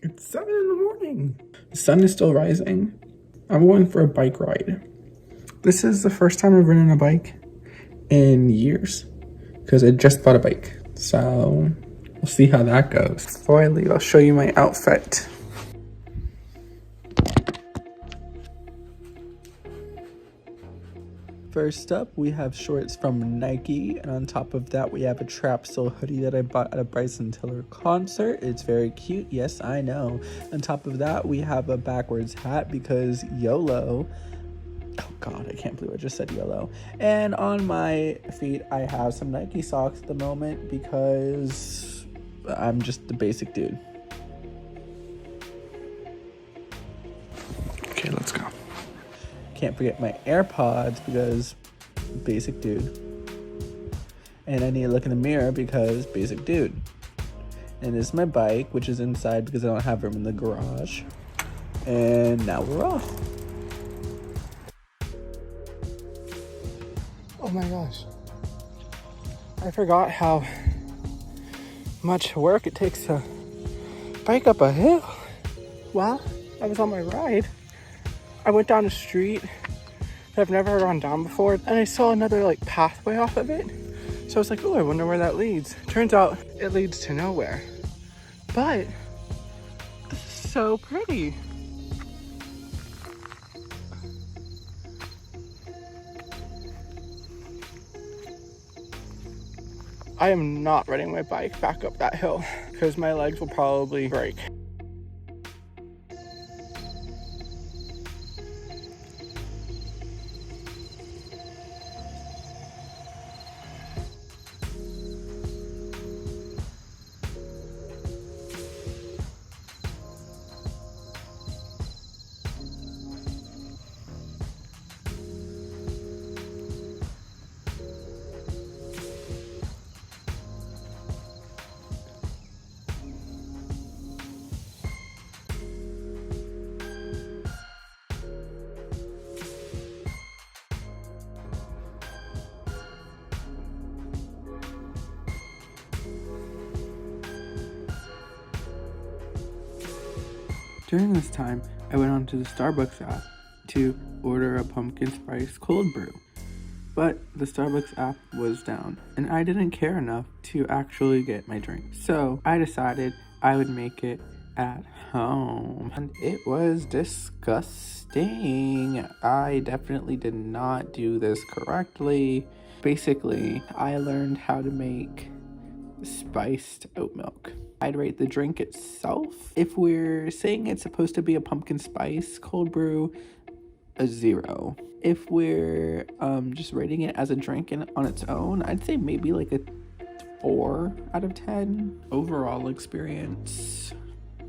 It's 7 in the morning. The sun is still rising. I'm going for a bike ride. This is the first time I've ridden a bike in years because I just bought a bike. So we'll see how that goes. Before I leave, I'll show you my outfit. First up, we have shorts from Nike, and on top of that, we have a Trapsoul hoodie that I bought at a Bryson Tiller concert. It's very cute, yes, I know. On top of that, we have a backwards hat because YOLO. Oh God, I can't believe I just said YOLO. And on my feet, I have some Nike socks at the moment because I'm just the basic dude. Okay, let's go. Can't forget my AirPods because basic dude. And I need to look in the mirror because basic dude. And this is my bike, which is inside because I don't have room in the garage. And now we're off. Oh my gosh. I forgot how much work it takes to bike up a hill. While I was on my ride, I went down a street that I've never gone down before, and I saw another like pathway off of it. So I was like, oh, I wonder where that leads. Turns out it leads to nowhere. But this is so pretty. I am not riding my bike back up that hill because my legs will probably break. During this time, I went onto the Starbucks app to order a pumpkin spice cold brew. But the Starbucks app was down, and I didn't care enough to actually get my drink. So I decided I would make it at home. And it was disgusting. I definitely did not do this correctly. Basically, I learned how to make spiced oat milk. I'd rate the drink itself. If we're saying it's supposed to be a pumpkin spice cold brew, a 0. If we're just rating it as a drink on its own, I'd say maybe like a 4 out of 10. Overall experience,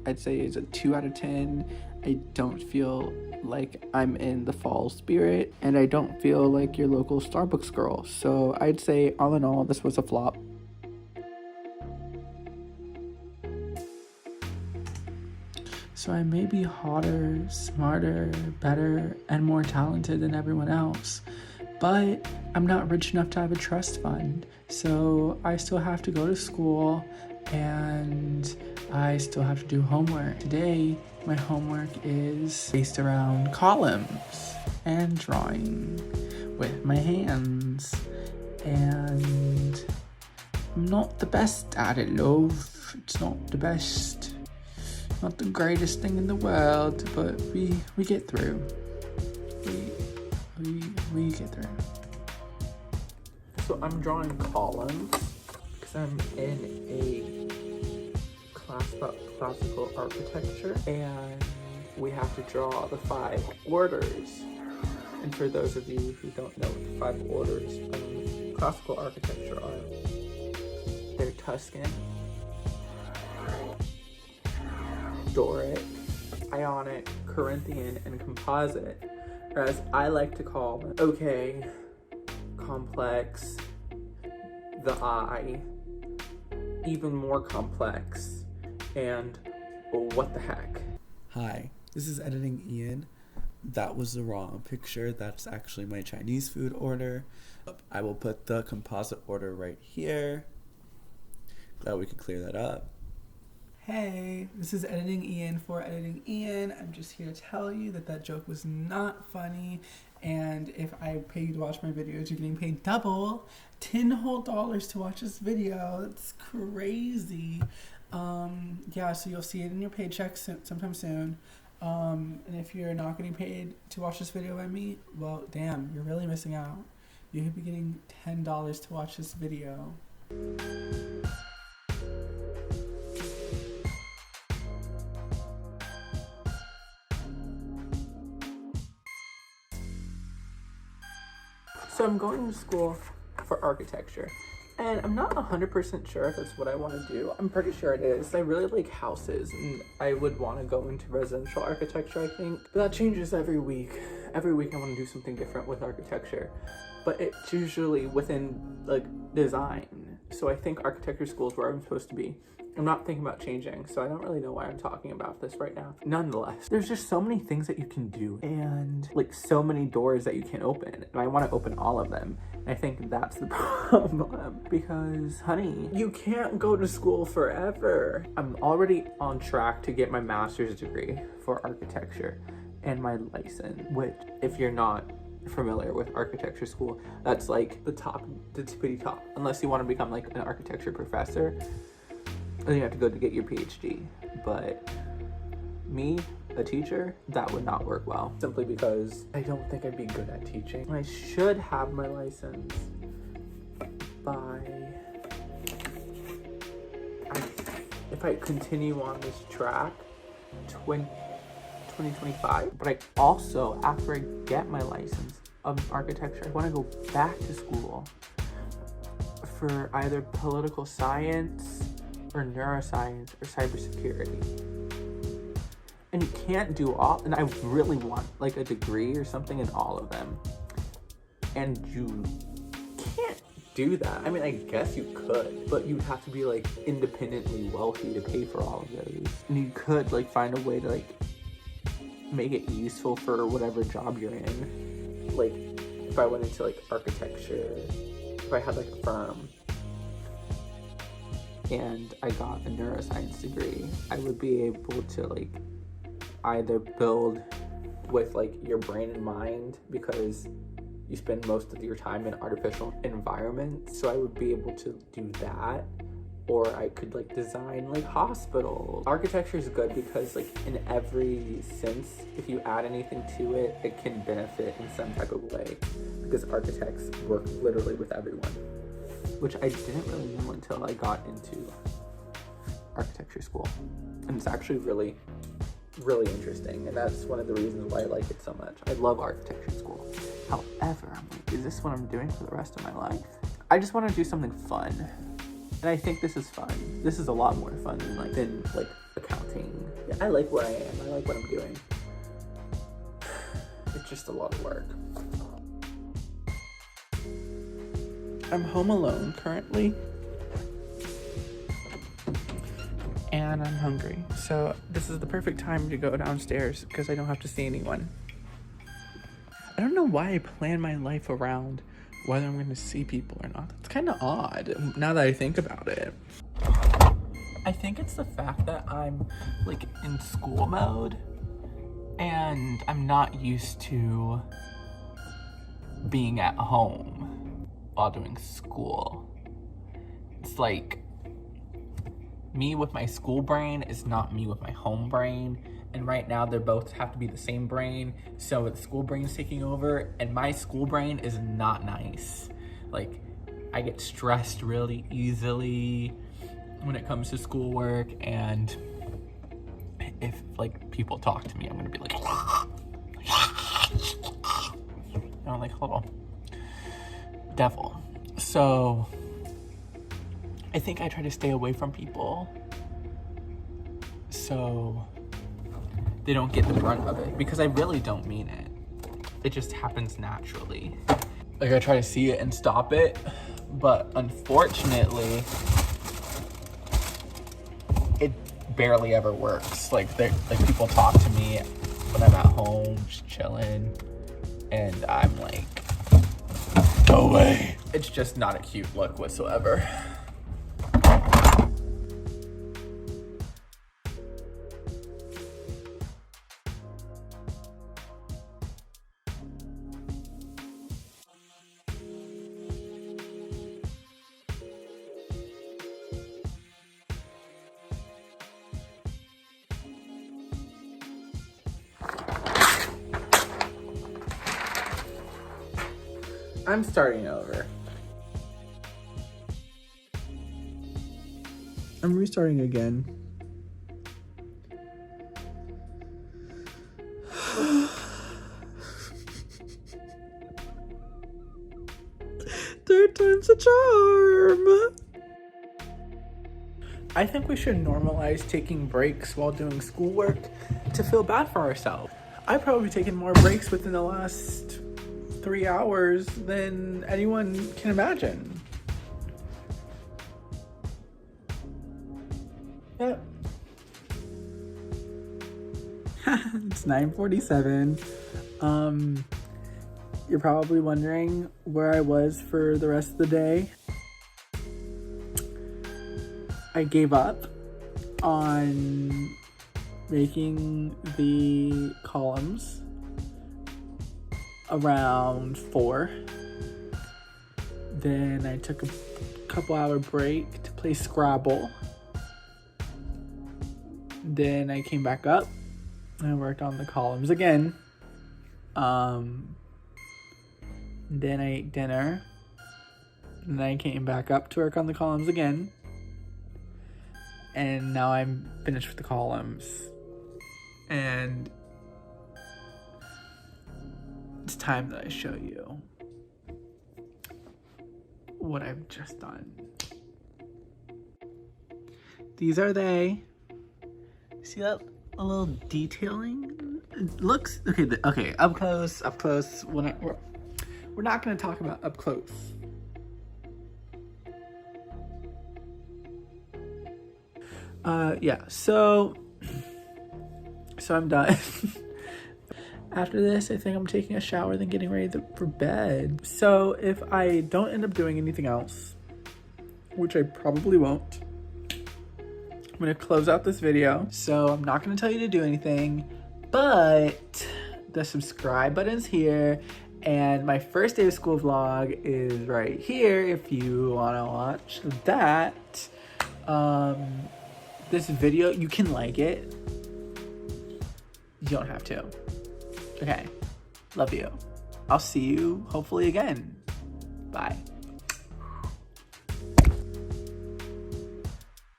I'd say is a 2 out of 10. I don't feel like I'm in the fall spirit, and I don't feel like your local Starbucks girl. So I'd say all in all, this was a flop. So I may be hotter, smarter, better, and more talented than everyone else, but I'm not rich enough to have a trust fund. So I still have to go to school and I still have to do homework. Today, my homework is based around columns and drawing with my hands. And I'm not the best at it, love. It's not the best. Not the greatest thing in the world, but we get through. We get through. So I'm drawing columns because I'm in a class about classical architecture, and we have to draw the 5 orders. And for those of you who don't know what the 5 orders of classical architecture are, they're Tuscan, Doric, Ionic, Corinthian, and Composite, or as I like to call them, okay, complex, the eye, even more complex, and what the heck. Hi, this is Editing Ian. That was the wrong picture. That's actually my Chinese food order. I will put the composite order right here. Glad we could clear that up. Hey, this is Editing Ian for Editing Ian. I'm just here to tell you that that joke was not funny, and if I pay you to watch my videos, you're getting paid double, $10 whole to watch this video. That's crazy. Yeah, so you'll see it in your paycheck sometime soon. And if you're not getting paid to watch this video by me, well, damn, you're really missing out. You could be getting $10 to watch this video. So I'm going to school for architecture, and I'm not 100% sure if that's what I want to do. I'm pretty sure it is. I really like houses, and I would want to go into residential architecture, I think. But that changes every week. Every week I want to do something different with architecture, but it's usually within like design. So I think architecture school is where I'm supposed to be. I'm not thinking about changing, so I don't really know why I'm talking about this right now. Nonetheless, there's just so many things that you can do and like so many doors that you can open, and I want to open all of them. And I think that's the problem because, honey, you can't go to school forever. I'm already on track to get my master's degree for architecture and my license, which, if you're not familiar with architecture school, that's like the tippity top, unless you want to become like an architecture professor. Then you have to go to get your PhD. But me, a teacher, that would not work well, simply because I don't think I'd be good at teaching. I should have my license by, if I continue on this track, 2025. But I also, after I get my license of architecture, I want to go back to school for either political science or neuroscience or cybersecurity. And you can't do all, and I really want like a degree or something in all of them. And you can't do that. I mean, I guess you could, but you'd have to be like independently wealthy to pay for all of those. And you could like find a way to like make it useful for whatever job you're in. Like if I went into like architecture, if I had like a firm and I got a neuroscience degree, I would be able to like either build with like your brain and mind, because you spend most of your time in artificial environments. So I would be able to do that, or I could like design like hospitals. Architecture is good because like in every sense, if you add anything to it, it can benefit in some type of way, because architects work literally with everyone, which I didn't really know until I got into architecture school. And it's actually really, really interesting. And that's one of the reasons why I like it so much. I love architecture school. However, I'm like, is this what I'm doing for the rest of my life? I just want to do something fun. And I think this is fun. This is a lot more fun than like accounting. Yeah, I like where I am. I like what I'm doing. It's just a lot of work. I'm home alone currently, and I'm hungry. So this is the perfect time to go downstairs because I don't have to see anyone. I don't know why I plan my life around whether I'm going to see people or not. It's kind of odd now that I think about it. I think it's the fact that I'm like in school mode and I'm not used to being at home while doing school. It's like me with my school brain is not me with my home brain, and right now they both have to be the same brain, so the school brain is taking over, and my school brain is not nice. Like, I get stressed really easily when it comes to schoolwork, and if like people talk to me, I'm gonna be like, you know, like a little devil. So I think I try to stay away from people so they don't get the brunt of it, because I really don't mean it. It just happens naturally. Like, I try to see it and stop it, but unfortunately it barely ever works. Like people talk to me when I'm at home just chilling, and I'm like, go away. It's just not a cute look whatsoever. I'm starting over. I'm restarting again. Third time's a charm. I think we should normalize taking breaks while doing schoolwork to feel bad for ourselves. I've probably taken more breaks within the last 3 hours than anyone can imagine. Yep. It's 9:47. You're probably wondering where I was for the rest of the day. I gave up on making the columns around 4. Then I took a couple hour break to play Scrabble. Then I came back up and I worked on the columns again. Then I ate dinner. And then I came back up to work on the columns again. And now I'm finished with the columns. And it's time that I show you what I've just done. These are they. See that a little detailing? It looks okay. Okay, up close. We're not going to talk about up close. Yeah. So I'm done. After this, I think I'm taking a shower, then getting ready for bed. So if I don't end up doing anything else, which I probably won't, I'm gonna close out this video. So I'm not gonna tell you to do anything, but the subscribe button's here, and my first day of school vlog is right here if you wanna watch that. This video, you can like it. You don't have to. Okay, love you. I'll see you hopefully again. Bye.